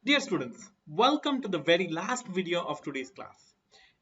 Dear students, welcome to the very last video of today's class.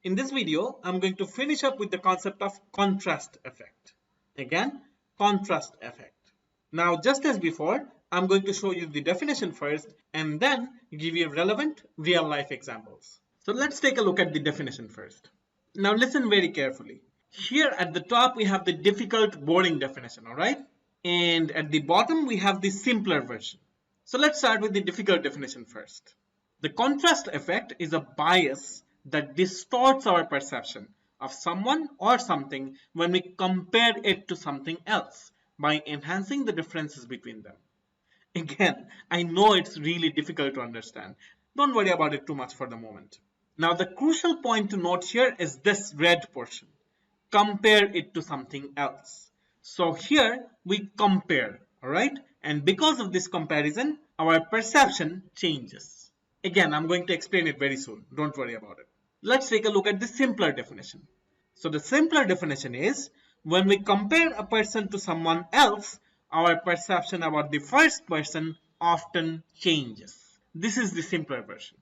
In this video, I'm going to finish up with the concept of contrast effect. Again, contrast effect. Now, just as before, I'm going to show you the definition first and then give you relevant real-life examples. So let's take a look at the definition first. Now listen very carefully. Here at the top, we have the difficult, boring definition, alright? And at the bottom, we have the simpler version. So let's start with the difficult definition first. The contrast effect is a bias that distorts our perception of someone or something when we compare it to something else by enhancing the differences between them. Again, I know it's really difficult to understand. Don't worry about it too much for the moment. Now, the crucial point to note here is this red portion. Compare it to something else. So here we compare, alright? And because of this comparison, our perception changes. Again, I'm going to explain it very soon. Don't worry about it. Let's take a look at the simpler definition. So the simpler definition is when we compare a person to someone else, our perception about the first person often changes. This is the simpler version.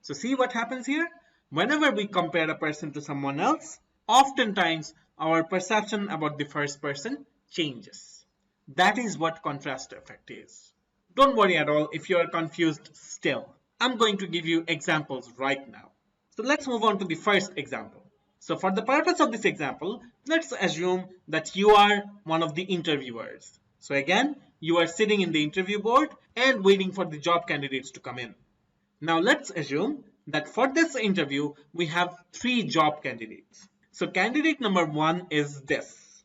So see what happens here? Whenever we compare a person to someone else, oftentimes our perception about the first person changes. That is what contrast effect is. Don't worry at all if you are confused still. I'm going to give you examples right now. So let's move on to the first example. So for the purpose of this example, let's assume that you are one of the interviewers. So again, you are sitting in the interview board and waiting for the job candidates to come in. Now let's assume that for this interview, we have 3 job candidates. So candidate number 1 is this.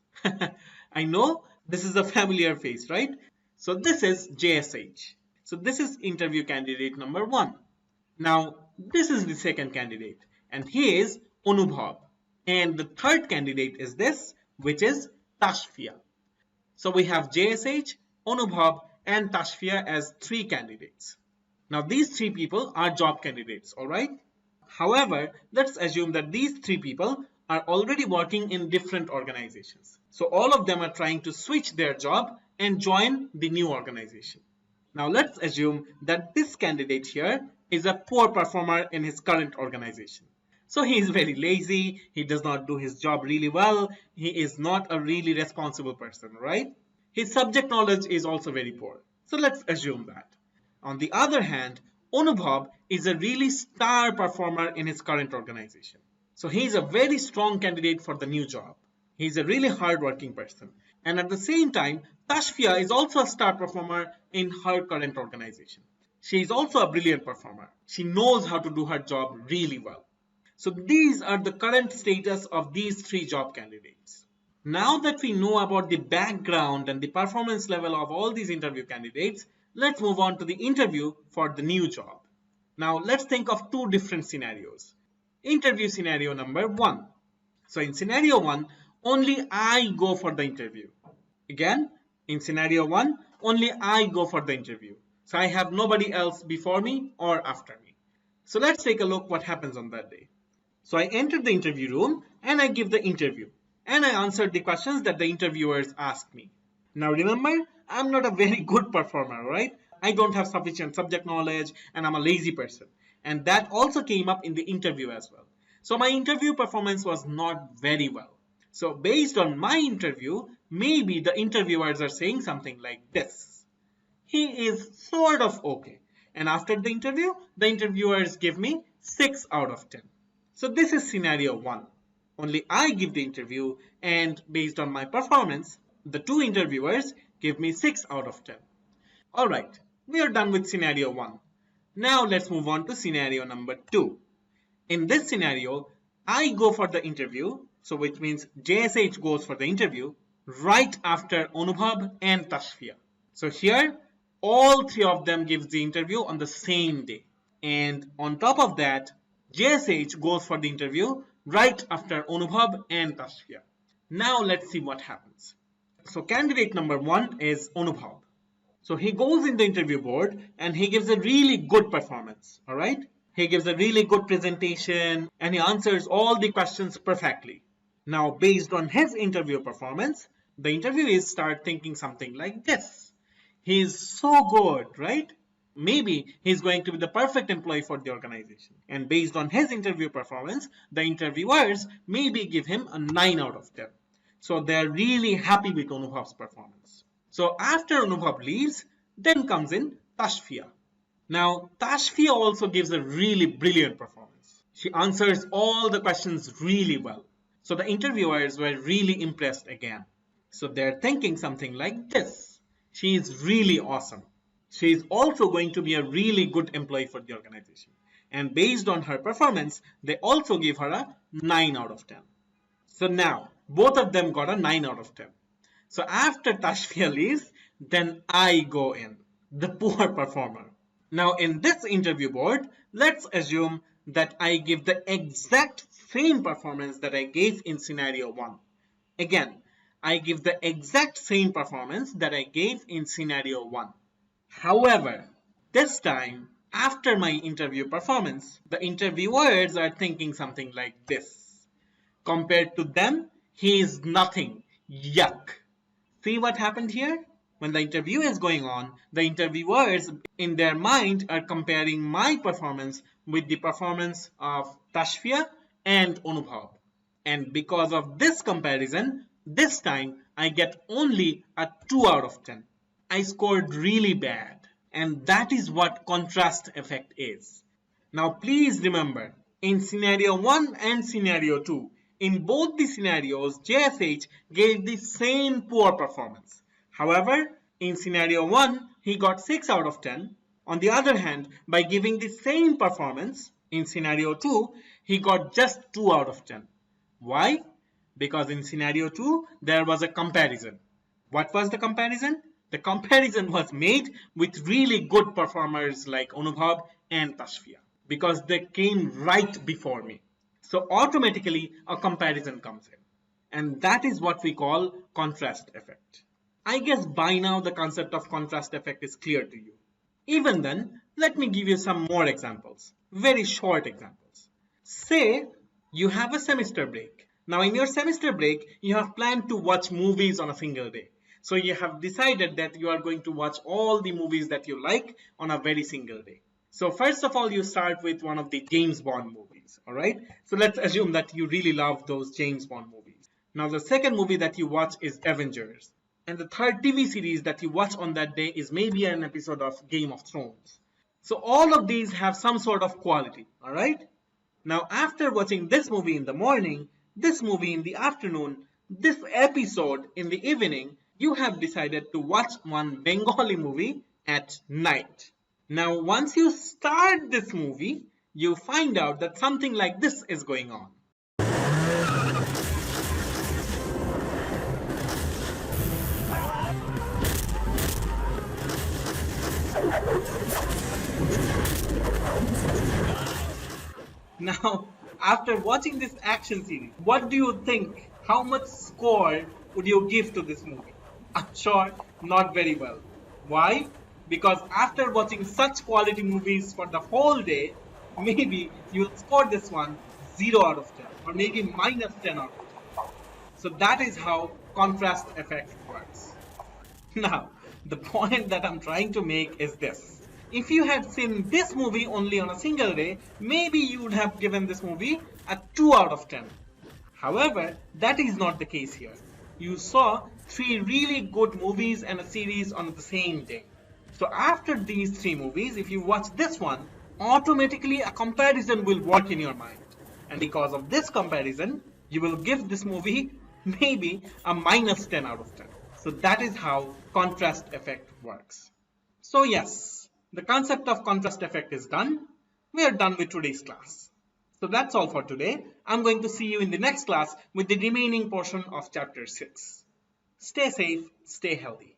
I know this is a familiar face, right? So this is JSH. So this is interview candidate number 1. Now this is the second candidate and he is Anubhav. And the third candidate is this, which is Tashfia. So we have JSH, Anubhav and Tashfia as 3 candidates. Now these 3 people are job candidates, alright? However, let's assume that these 3 people are already working in different organizations. So all of them are trying to switch their job and join the new organization. Now let's assume that this candidate here is a poor performer in his current organization. So he is very lazy, he does not do his job really well, he is not a really responsible person, right? His subject knowledge is also very poor. So let's assume that. On the other hand, Anubhav is a really star performer in his current organization. So he is a very strong candidate for the new job. He is a really hardworking person. And at the same time, Tashfia is also a star performer in her current organization. She is also a brilliant performer. She knows how to do her job really well. So these are the current status of these 3 job candidates. Now that we know about the background and the performance level of all these interview candidates, let's move on to the interview for the new job. Now let's think of 2 different scenarios. Interview scenario number 1. So in scenario 1, only I go for the interview. Again, in scenario 1, only I go for the interview. So I have nobody else before me or after me. So let's take a look what happens on that day. So I entered the interview room and I give the interview. And I answered the questions that the interviewers asked me. Now remember, I'm not a very good performer, right? I don't have sufficient subject knowledge and I'm a lazy person. And that also came up in the interview as well. So my interview performance was not very well. So based on my interview, maybe the interviewers are saying something like this. He is sort of okay. And after the interview, the interviewers give me 6 out of 10. So this is scenario 1. Only I give the interview and based on my performance, the 2 interviewers give me 6 out of 10. Alright, we are done with scenario 1. Now let's move on to scenario number 2. In this scenario, I go for the interview, so which means JSH goes for the interview right after Anubhav and Tashfia. So here, all 3 of them give the interview on the same day. And on top of that, JSH goes for the interview right after Anubhav and Tashfia. Now let's see what happens. So candidate number 1 is Anubhav. So he goes in the interview board and he gives a really good performance, alright? He gives a really good presentation and he answers all the questions perfectly. Now based on his interview performance, the interviewees start thinking something like this. He is so good, right? maybe he's going to be the perfect employee for the organization. And based on his interview performance, the interviewers maybe give him a 9 out of 10. So they're really happy with Anubhav's performance. So after Anubhav leaves, then comes in Tashfia. Now, Tashfia also gives a really brilliant performance. She answers all the questions really well. So the interviewers were really impressed again. So they're thinking something like this. She is really awesome. She is also going to be a really good employee for the organization. And based on her performance, they also give her a 9 out of 10. So now, both of them got a 9 out of 10. So after Tashfia leaves, then I go in, the poor performer. Now in this interview board, let's assume that I give the exact same performance that I gave in scenario 1. Again, I give the exact same performance that I gave in scenario 1. However, this time, after my interview performance, the interviewers are thinking something like this. Compared to them, he is nothing. Yuck. See what happened here? When the interview is going on, the interviewers in their mind are comparing my performance with the performance of Tashfia and Anubhav. And because of this comparison, this time I get only a 2 out of 10. I scored really bad. And that is what contrast effect is. Now please remember, in scenario 1 and scenario 2, in both the scenarios, JSH gave the same poor performance. However, in scenario 1, he got 6 out of 10. On the other hand, by giving the same performance, in scenario 2, he got just 2 out of 10. Why? Because in scenario 2, there was a comparison. What was the comparison? The comparison was made with really good performers like Anubhav and Tashfia, because they came right before me. So automatically a comparison comes in. And that is what we call contrast effect. I guess by now the concept of contrast effect is clear to you. Even then, let me give you some more examples. Very short examples. Say you have a semester break. Now in your semester break, you have planned to watch movies on a single day. So you have decided that you are going to watch all the movies that you like on a very single day. So first of all, you start with one of the James Bond movies, alright? So let's assume that you really love those James Bond movies. Now the second movie that you watch is Avengers. And the third TV series that you watch on that day is maybe an episode of Game of Thrones. So all of these have some sort of quality, alright? Now after watching this movie in the morning, this movie in the afternoon, this episode in the evening, you have decided to watch one Bengali movie at night. Now once you start this movie, you find out that something like this is going on. Now, after watching this action series, what do you think? How much score would you give to this movie? I'm sure not very well. Why? Because after watching such quality movies for the whole day, maybe you'll score this one 0 out of 10 or maybe minus 10 out of 10. So that is how contrast effect works. Now, the point that I'm trying to make is this. If you had seen this movie only on a single day, maybe you would have given this movie a 2 out of 10. However, that is not the case here. You saw 3 really good movies and a series on the same day. So after these 3 movies, if you watch this one, automatically a comparison will work in your mind. And because of this comparison, you will give this movie maybe a minus 10 out of 10. So that is how contrast effect works. So yes, the concept of contrast effect is done. We are done with today's class. So that's all for today. I'm going to see you in the next class with the remaining portion of chapter 6. Stay safe, stay healthy.